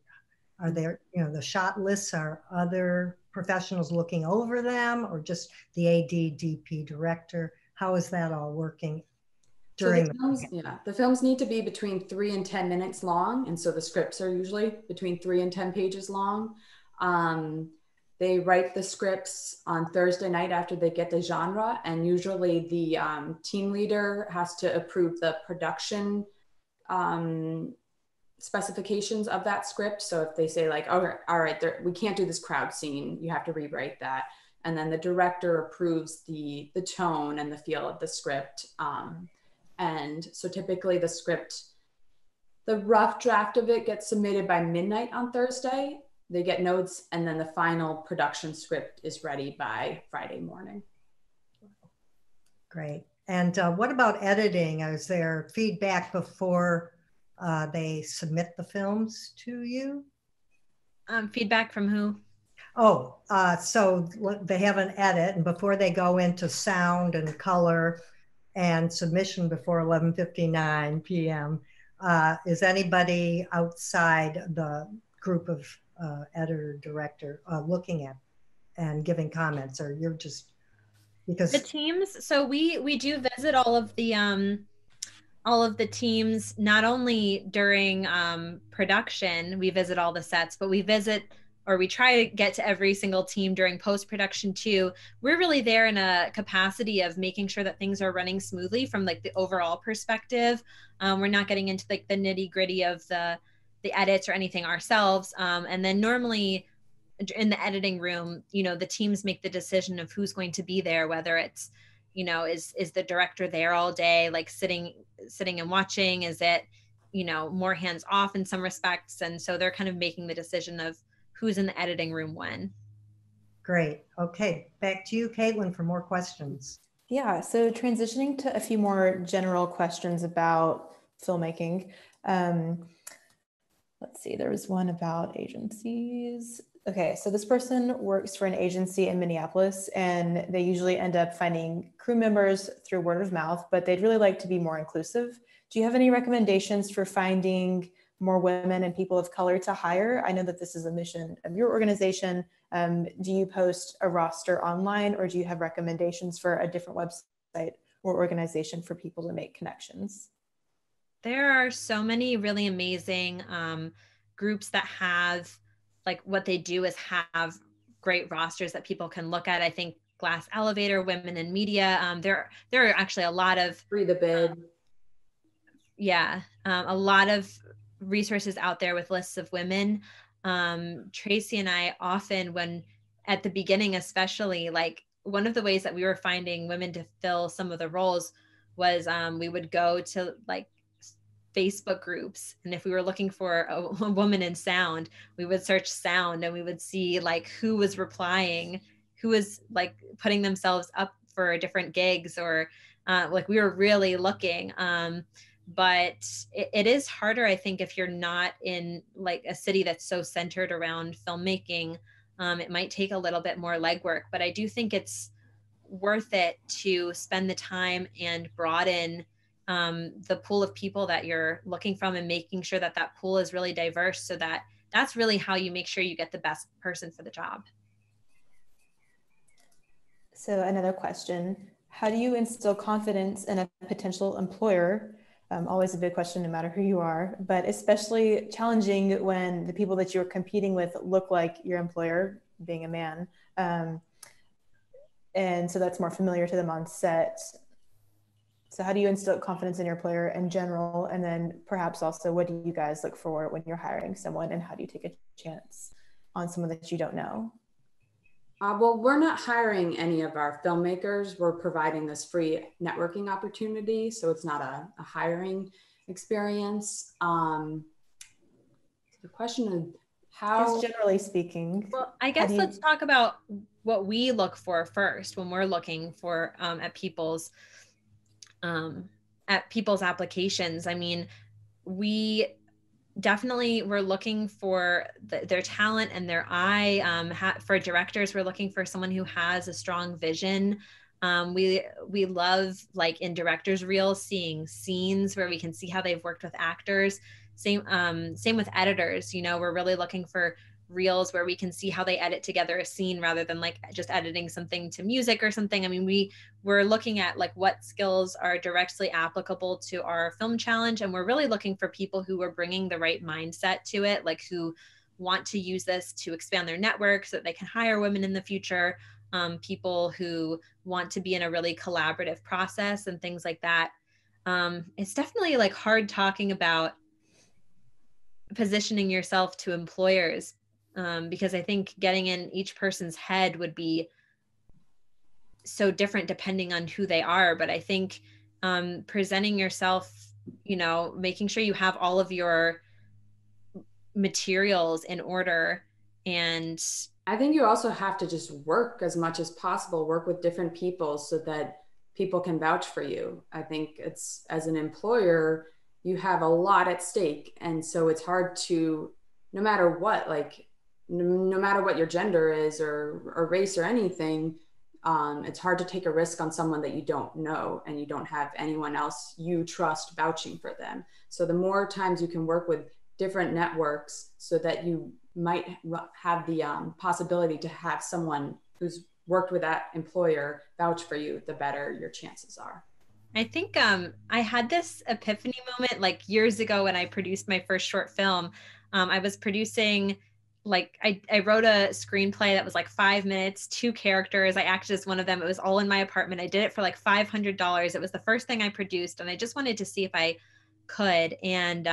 are there, the shot lists, are other professionals looking over them, or just the AD, DP, director? How is that all working during the films? Yeah, the films need to be between 3 and 10 minutes long. And so the scripts are usually between 3 and 10 pages long. They write the scripts on Thursday night after they get the genre. And usually the team leader has to approve the production specifications of that script. So if they say like, oh, all right, we can't do this crowd scene, you have to rewrite that. And then the director approves the tone and the feel of the script. And so typically the rough draft of it gets submitted by midnight on Thursday. They get notes, and then the final production script is ready by Friday morning. Great. And what about editing? Is there feedback before they submit the films to you? Feedback from who? Oh, so they have an edit, and before they go into sound and color and submission before 11:59 p.m., is anybody outside the group of editor, director looking at and giving comments, or you're just, because the teams? So we do visit all of the teams, not only during production, we visit all the sets, but we try to get to every single team during post-production too. We're really there in a capacity of making sure that things are running smoothly from like the overall perspective. We're not getting into like the nitty-gritty of the edits or anything ourselves. And then normally in the editing room, the teams make the decision of who's going to be there, whether it's, is the director there all day, like sitting and watching? Is it, more hands off in some respects? And so they're kind of making the decision of who's in the editing room when. Great. Okay. Back to you, Caitlin, for more questions. Yeah. So transitioning to a few more general questions about filmmaking. Let's see, there was one about agencies. Okay, so this person works for an agency in Minneapolis, and they usually end up finding crew members through word of mouth, but they'd really like to be more inclusive. Do you have any recommendations for finding more women and people of color to hire? I know that this is a mission of your organization. Do you post a roster online, or do you have recommendations for a different website or organization for people to make connections? There are so many really amazing groups that have, like, what they do is have great rosters that people can look at. I think Glass Elevator, Women in Media. There are actually a lot of Free the Bid. A lot of resources out there with lists of women. Tracy and I often, when at the beginning, especially, like one of the ways that we were finding women to fill some of the roles was we would go to like Facebook groups, and if we were looking for a woman in sound, we would search sound, and we would see like who was replying, who was like putting themselves up for different gigs, or like we were really looking. But it is harder, I think, if you're not in like a city that's so centered around filmmaking. It might take a little bit more legwork, but I do think it's worth it to spend the time and broaden the pool of people that you're looking from, and making sure that that pool is really diverse, so that that's really how you make sure you get the best person for the job. So another question, how do you instill confidence in a potential employer? Always a big question, no matter who you are, but especially challenging when the people that you're competing with look like your employer, being a man. And so that's more familiar to them on set. So how do you instill confidence in your employer in general? And then perhaps also, what do you guys look for when you're hiring someone, and how do you take a chance on someone that you don't know? Well, we're not hiring any of our filmmakers. We're providing this free networking opportunity. So it's not a hiring experience. The question of how... Just generally speaking. Well, I guess let's talk about what we look for first when we're looking for at people's applications. I mean, we definitely we're looking for their talent and their eye. For directors, we're looking for someone who has a strong vision. We love, like in directors' reels, seeing scenes where we can see how they've worked with actors. Same with editors. You know, we're really looking for reels where we can see how they edit together a scene rather than like just editing something to music or something. I mean, we're looking at like what skills are directly applicable to our film challenge. And we're really looking for people who are bringing the right mindset to it, like who want to use this to expand their network so that they can hire women in the future. People who want to be in a really collaborative process and things like that. It's definitely like hard talking about positioning yourself to employers, because I think getting in each person's head would be so different depending on who they are. But I think presenting yourself, you know, making sure you have all of your materials in order. And I think you also have to just work as much as possible, work with different people so that people can vouch for you. I think it's, as an employer, you have a lot at stake. And so it's hard to, no matter what, like, no matter what your gender is or race or anything, it's hard to take a risk on someone that you don't know and you don't have anyone else you trust vouching for them. So the more times you can work with different networks so that you might have the possibility to have someone who's worked with that employer vouch for you, the better your chances are. I think I had this epiphany moment like years ago when I produced my first short film. I was producing, like, I wrote a screenplay that was like 5 minutes, 2 characters. I acted as one of them. It was all in my apartment. I did it for like $500. It was the first thing I produced, and I just wanted to see if I could. And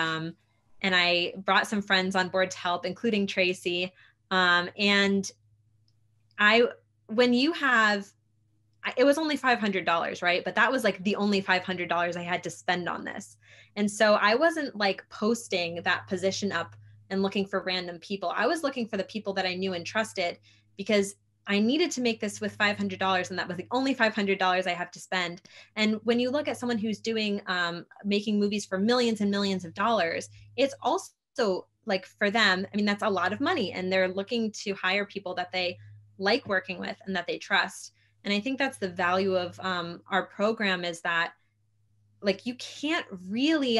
I brought some friends on board to help, including Tracy. And when you have, it was only $500, right? But that was like the only $500 I had to spend on this. And so I wasn't like posting that position up and looking for random people. I was looking for the people that I knew and trusted, because I needed to make this with $500, and that was the only $500 I have to spend. And when you look at someone who's doing, making movies for millions and millions of dollars, it's also like, for them, I mean, that's a lot of money, and they're looking to hire people that they like working with and that they trust. And I think that's the value of our program, is that like you can't really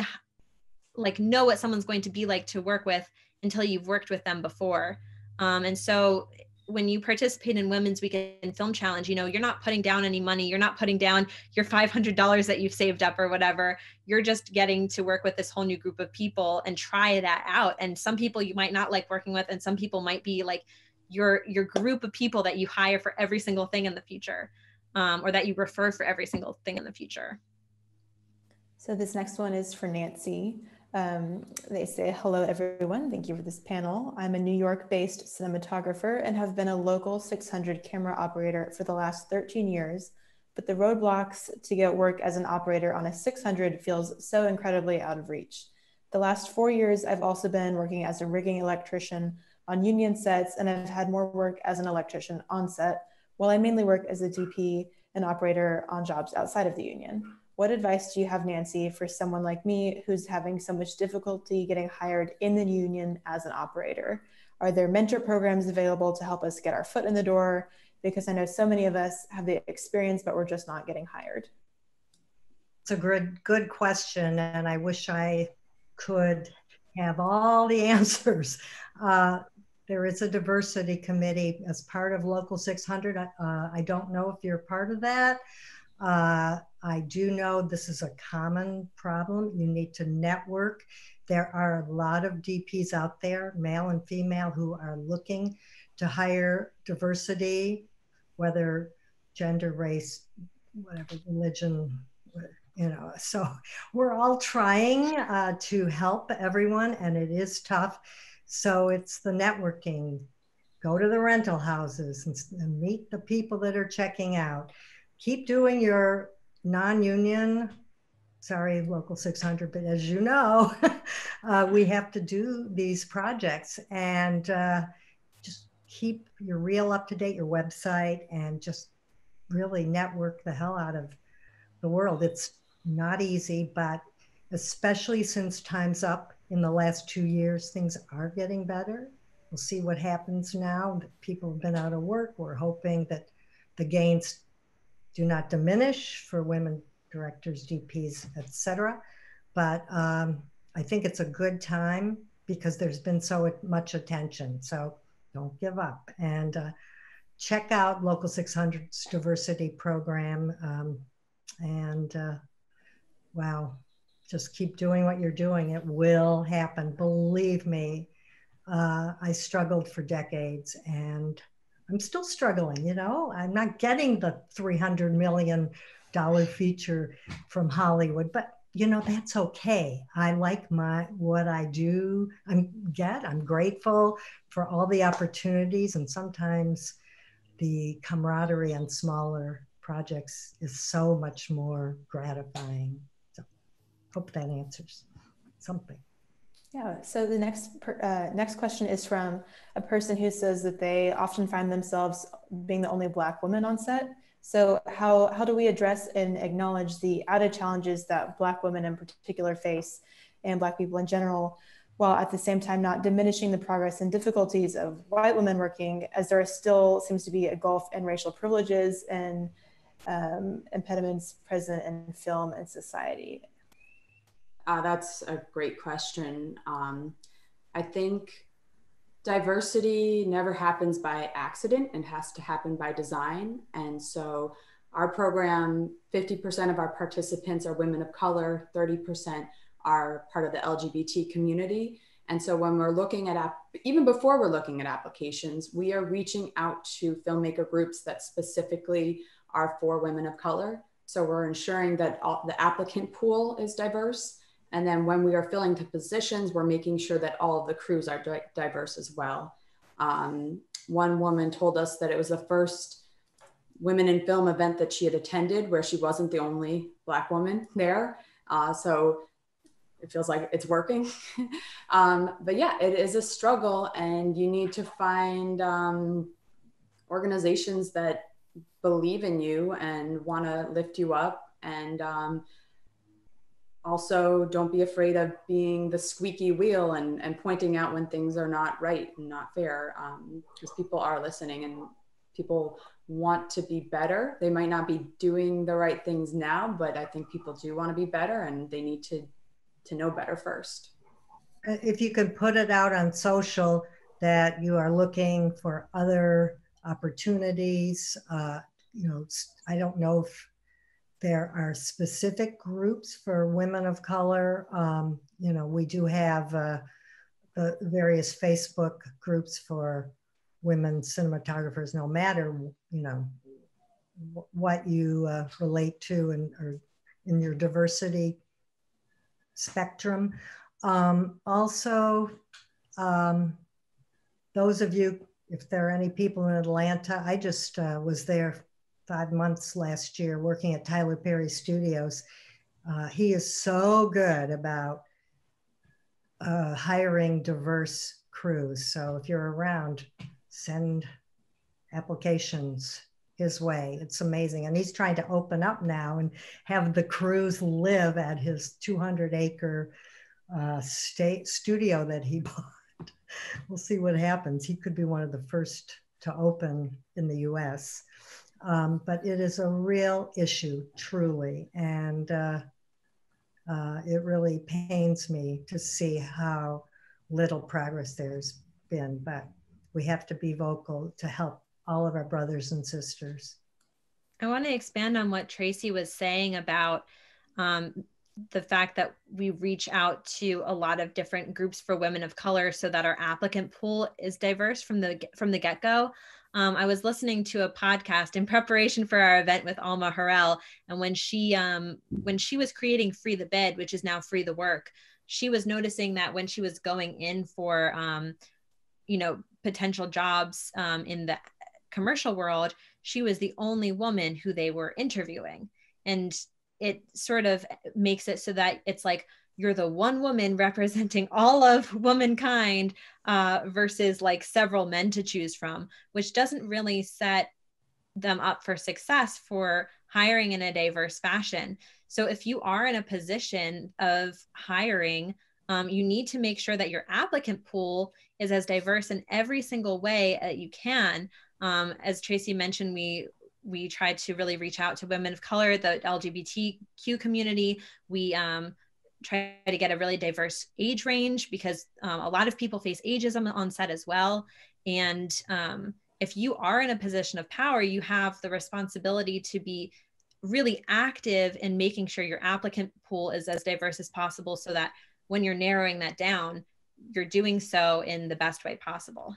like know what someone's going to be like to work with until you've worked with them before. And so when you participate in Women's Weekend Film Challenge, you know, you're not putting down any money. You're not putting down your $500 that you've saved up or whatever. You're just getting to work with this whole new group of people and try that out. And some people you might not like working with, and some people might be like your group of people that you hire for every single thing in the future, or that you refer for every single thing in the future. So this next one is for Nancy. They say, hello, everyone. Thank you for this panel. I'm a New York-based cinematographer and have been a local 600 camera operator for the last 13 years, but the roadblocks to get work as an operator on a 600 feels so incredibly out of reach. The last 4 years, I've also been working as a rigging electrician on union sets, and I've had more work as an electrician on set, while I mainly work as a DP and operator on jobs outside of the union. What advice do you have, Nancy, for someone like me who's having so much difficulty getting hired in the union as an operator? Are there mentor programs available to help us get our foot in the door? Because I know so many of us have the experience, but we're just not getting hired. It's a good question, and I wish I could have all the answers. There is a diversity committee as part of Local 600. I don't know if you're part of that. I do know this is a common problem. You need to network. There are a lot of DPs out there, male and female, who are looking to hire diversity, whether gender, race, whatever, religion, you know. So we're all trying to help everyone, and it is tough. So it's the networking. Go to the rental houses and meet the people that are checking out. Keep doing your non-union, sorry, Local 600, but as you know, we have to do these projects, and just keep your reel up to date, your website, and just really network the hell out of the world. It's not easy, but especially since time's up in the last 2 years, things are getting better. We'll see what happens now. People have been out of work. We're hoping that the gains do not diminish for women directors, DPs, etc. But I think it's a good time because there's been so much attention. So don't give up, and check out Local 600's diversity program. Wow, just keep doing what you're doing. It will happen. Believe me, I struggled for decades, and I'm still struggling. You know, I'm not getting the $300 million feature from Hollywood, but you know, that's okay. I like what I do. I'm grateful for all the opportunities, and sometimes the camaraderie on smaller projects is so much more gratifying. So hope that answers something. Yeah, so the next question is from a person who says that they often find themselves being the only Black woman on set. So how do we address and acknowledge the added challenges that Black women in particular face, and Black people in general, while at the same time not diminishing the progress and difficulties of white women working, as there still seems to be a gulf in racial privileges and impediments present in film and society? That's a great question. I think diversity never happens by accident and has to happen by design. And so our program, 50% of our participants are women of color, 30% are part of the LGBT community. And so when we're looking at, even before we're looking at applications, we are reaching out to filmmaker groups that specifically are for women of color. So we're ensuring that the applicant pool is diverse. And then when we are filling the positions, we're making sure that all of the crews are diverse as well. One woman told us that it was the first Women in Film event that she had attended where she wasn't the only Black woman there. So it feels like it's working. But yeah, it is a struggle, and you need to find organizations that believe in you and want to lift you up, and also don't be afraid of being the squeaky wheel and pointing out when things are not right and not fair, because people are listening and people want to be better. They might not be doing the right things now, but I think people do want to be better, and they need to know better first. If you could put it out on social that you are looking for other opportunities, you know, I don't know if there are specific groups for women of color. You know, we do have the various Facebook groups for women cinematographers, no matter, you know, what you relate to or in your diversity spectrum. Also, those of you, if there are any people in Atlanta, I just was there 5 months last year working at Tyler Perry Studios. He is so good about hiring diverse crews. So if you're around, send applications his way. It's amazing. And he's trying to open up now and have the crews live at his 200-acre state studio that he bought. We'll see what happens. He could be one of the first to open in the US. But it is a real issue, truly. And it really pains me to see how little progress there's been. But we have to be vocal to help all of our brothers and sisters. I want to expand on what Tracy was saying about the fact that we reach out to a lot of different groups for women of color so that our applicant pool is diverse from the get-go. I was listening to a podcast in preparation for our event with Alma Harrell, and when she was creating Free the Bid, which is now Free the Work, she was noticing that when she was going in for potential jobs in the commercial world, she was the only woman who they were interviewing. And it sort of makes it so that it's like you're the one woman representing all of womankind versus like several men to choose from, which doesn't really set them up for success for hiring in a diverse fashion. So if you are in a position of hiring, you need to make sure that your applicant pool is as diverse in every single way that you can. As Tracy mentioned, we tried to really reach out to women of color, the LGBTQ community. We try to get a really diverse age range because a lot of people face ageism on set as well. And if you are in a position of power, you have the responsibility to be really active in making sure your applicant pool is as diverse as possible so that when you're narrowing that down, you're doing so in the best way possible.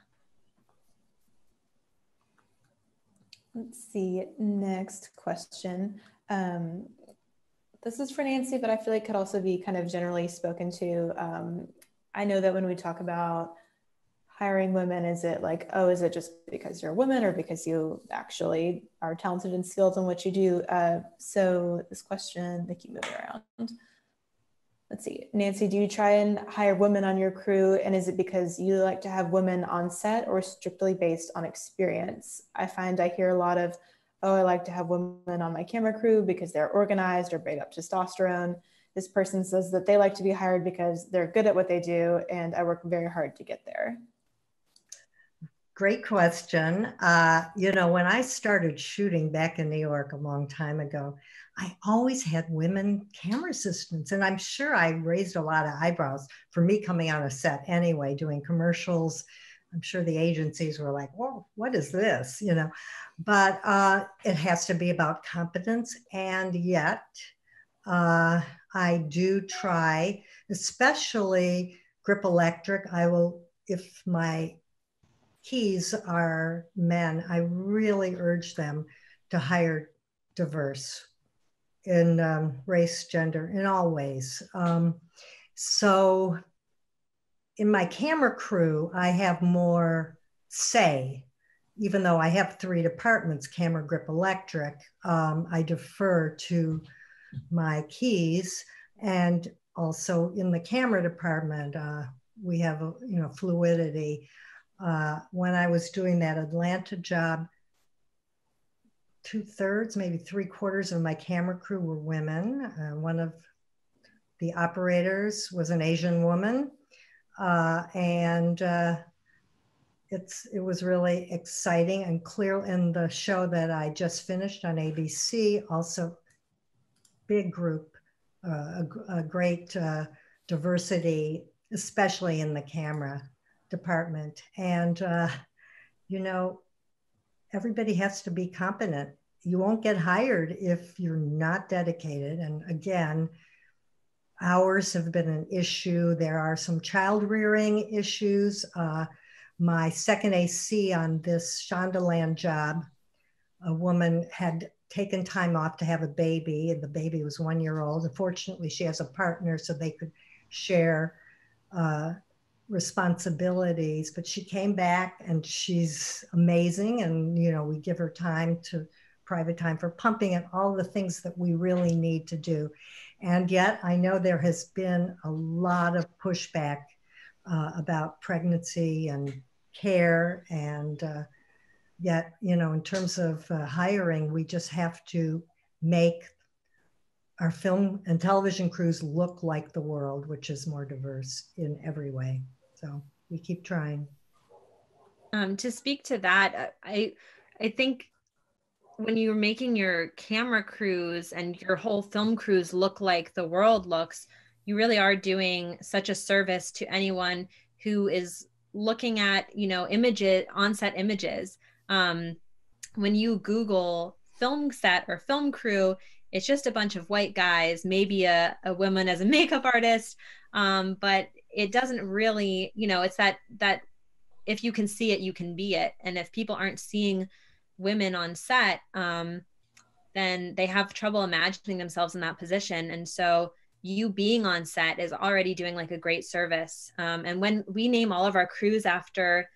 Let's see, next question. This is for Nancy, but I feel like could also be kind of generally spoken to. I know that when we talk about hiring women, is it like, oh, is it just because you're a woman or because you actually are talented and skilled in what you do? So this question, they keep moving around. Let's see, Nancy, do you try and hire women on your crew? And is it because you like to have women on set or strictly based on experience? I find I hear a lot of, oh, I like to have women on my camera crew because they're organized or big up testosterone. This person says that they like to be hired because they're good at what they do and I work very hard to get there. Great question. When I started shooting back in New York a long time ago, I always had women camera assistants, and I'm sure I raised a lot of eyebrows for me coming on a set anyway, doing commercials. I'm sure the agencies were like, whoa, what is this? But it has to be about competence. And yet I do try, especially Grip Electric. I will, if my keys are men, I really urge them to hire diverse in race, gender, in all ways. So in my camera crew, I have more say, even though I have 3 departments, camera, grip, electric. I defer to my keys. And also in the camera department, we have fluidity. When I was doing that Atlanta job, 2/3, maybe 3/4 of my camera crew were women. One of the operators was an Asian woman. It was really exciting and clear. In the show that I just finished on ABC, also big group, a great diversity, especially in the camera department. And, everybody has to be competent. You won't get hired if you're not dedicated. And again, hours have been an issue. There are some child rearing issues. My second AC on this Shondaland job, a woman had taken time off to have a baby, and the baby was 1 year old. Unfortunately, she has a partner, so they could share responsibilities, but she came back and she's amazing. And, we give her private time for pumping and all the things that we really need to do. And yet I know there has been a lot of pushback about pregnancy and care. And yet, in terms of hiring, we just have to make our film and television crews look like the world, which is more diverse in every way. So we keep trying. To speak to that, I think when you're making your camera crews and your whole film crews look like the world looks, you really are doing such a service to anyone who is looking at, images, on-set images. When you Google film set or film crew, it's just a bunch of white guys, maybe a woman as a makeup artist. But it doesn't really, it's that if you can see it, you can be it. And if people aren't seeing women on set, then they have trouble imagining themselves in that position. And so you being on set is already doing like a great service. And when we name all of our crews after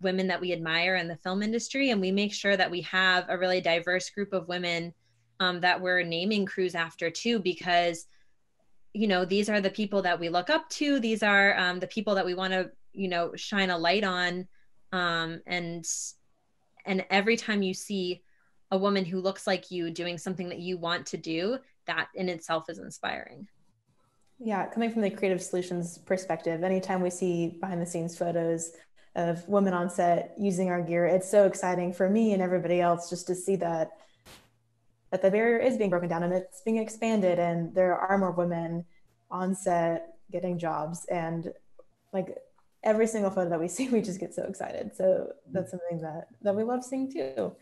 women that we admire in the film industry, and we make sure that we have a really diverse group of women that we're naming crews after too, because these are the people that we look up to. These are the people that we want to shine a light on. And every time you see a woman who looks like you doing something that you want to do, that in itself is inspiring. Yeah, coming from the Creative Solutions perspective, anytime we see behind the scenes photos of women on set using our gear, it's so exciting for me and everybody else just to see that the barrier is being broken down and it's being expanded, and there are more women on set getting jobs. And like every single photo that we see, we just get so excited. So that's something that we love seeing too.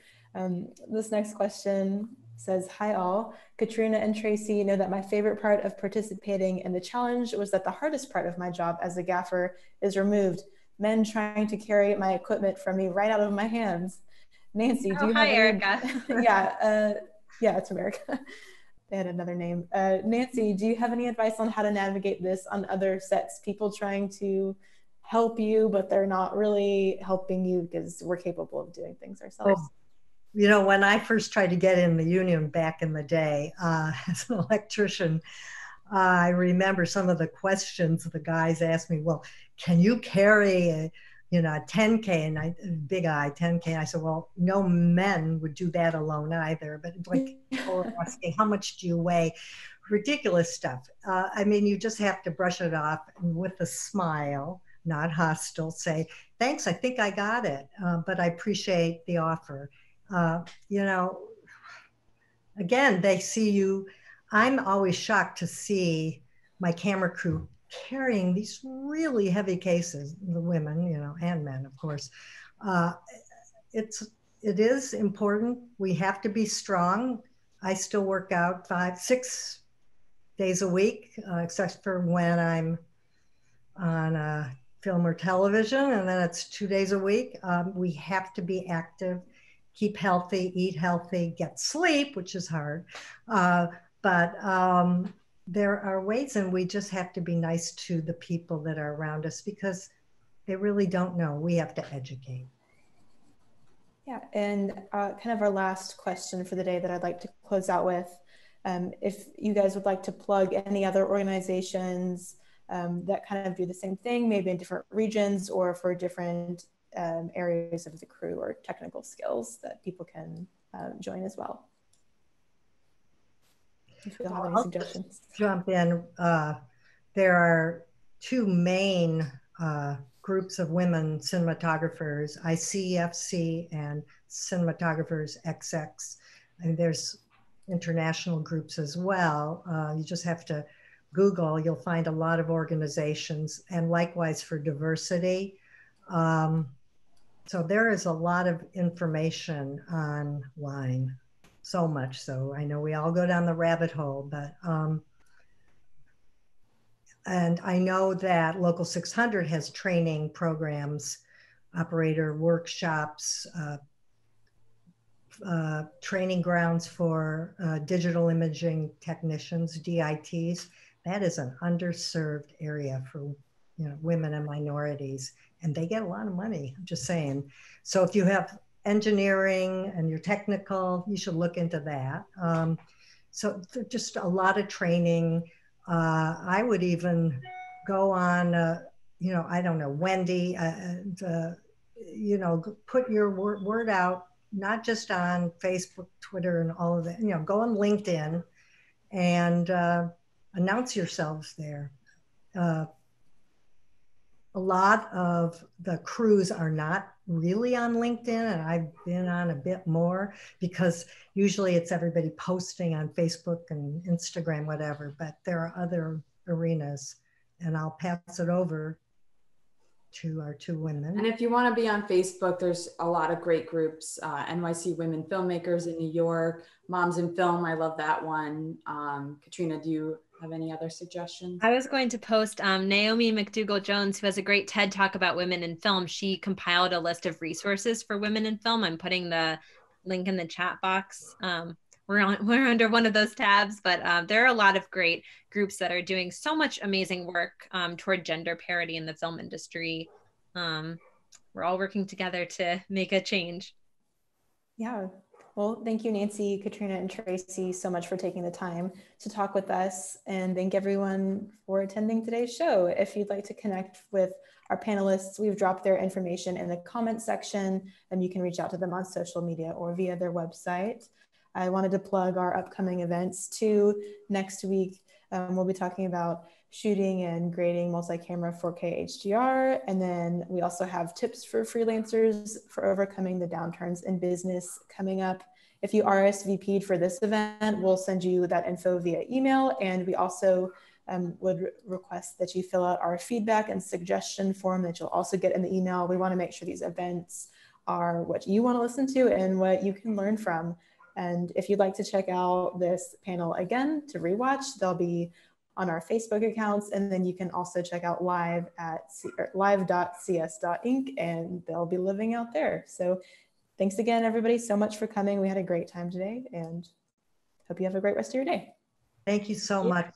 This next question says, hi all, Katrina and Tracy know that my favorite part of participating in the challenge was that the hardest part of my job as a gaffer is removed. Men trying to carry my equipment from me right out of my hands. Nancy, do you have any? Erica. Yeah, it's America. They had another name. Nancy, do you have any advice on how to navigate this on other sets? People trying to help you, but they're not really helping you because we're capable of doing things ourselves. When I first tried to get in the union back in the day as an electrician, I remember some of the questions the guys asked me, well, can you carry a 10K and big eye 10K? And I said, well, no men would do that alone either. But like people were asking, how much do you weigh? Ridiculous stuff. You just have to brush it off and with a smile, not hostile, say, thanks, I think I got it. But I appreciate the offer. Again, they see you. I'm always shocked to see my camera crew carrying these really heavy cases, the women, and men, of course. It is important. We have to be strong. I still work out 5-6 days a week, except for when I'm on film or television, and then it's 2 days a week. We have to be active, keep healthy, eat healthy, get sleep, which is hard. But there are ways, and we just have to be nice to the people that are around us because they really don't know. We have to educate. Yeah, and kind of our last question for the day that I'd like to close out with, if you guys would like to plug any other organizations that kind of do the same thing, maybe in different regions or for different areas of the crew or technical skills that people can join as well. If you have any suggestions. Jump in. There are two main groups of women cinematographers, ICFC and Cinematographers XX. And there's international groups as well. You just have to Google, you'll find a lot of organizations, and likewise for diversity. So there is a lot of information online. So much so. I know we all go down the rabbit hole, but and I know that Local 600 has training programs, operator workshops, training grounds for digital imaging technicians, DITs. That is an underserved area for women and minorities, and they get a lot of money. I'm just saying. So if you have engineering and you're technical, you should look into that. So just a lot of training. I would even go on, I don't know, Wendy, put your word out, not just on Facebook, Twitter, and all of that. Go on LinkedIn and announce yourselves there. a lot of the crews are not really on LinkedIn, and I've been on a bit more because usually it's everybody posting on Facebook and Instagram, whatever, but there are other arenas, and I'll pass it over to our two women. And if you want to be on Facebook, there's a lot of great groups. NYC Women Filmmakers in New York, Moms in Film. I love that one. Katrina, do you have any other suggestions? I was going to post Naomi McDougall Jones, who has a great TED talk about women in film. She compiled a list of resources for women in film. I'm putting the link in the chat box. We're under one of those tabs, but there are a lot of great groups that are doing so much amazing work toward gender parity in the film industry. We're all working together to make a change. Yeah. Well, thank you, Nancy, Katrina, and Tracy, so much for taking the time to talk with us. And thank everyone for attending today's show. If you'd like to connect with our panelists, we've dropped their information in the comment section, and you can reach out to them on social media or via their website. I wanted to plug our upcoming events too. Next week, we'll be talking about shooting and grading multi-camera 4K HDR. And then we also have tips for freelancers for overcoming the downturns in business coming up. If you RSVP'd for this event, we'll send you that info via email. And we also would request that you fill out our feedback and suggestion form that you'll also get in the email. We want to make sure these events are what you want to listen to and what you can learn from. And if you'd like to check out this panel again to rewatch, they'll be on our Facebook accounts. And then you can also check out live at live.cs.inc, and they'll be living out there. So thanks again, everybody, so much for coming. We had a great time today and hope you have a great rest of your day. Thank you so much.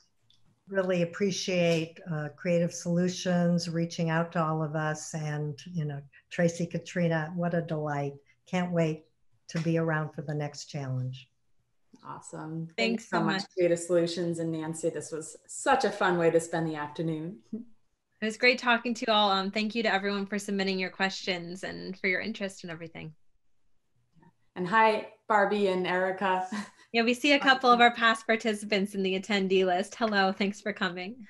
Really appreciate Creative Solutions reaching out to all of us, and Tracy, Katrina, what a delight. Can't wait to be around for the next challenge. Awesome. Thanks so much, Creative Solutions and Nancy. This was such a fun way to spend the afternoon. It was great talking to you all. Thank you to everyone for submitting your questions and for your interest in everything. And hi, Barbie and Erica. Yeah, we see a couple of our past participants in the attendee list. Hello, thanks for coming.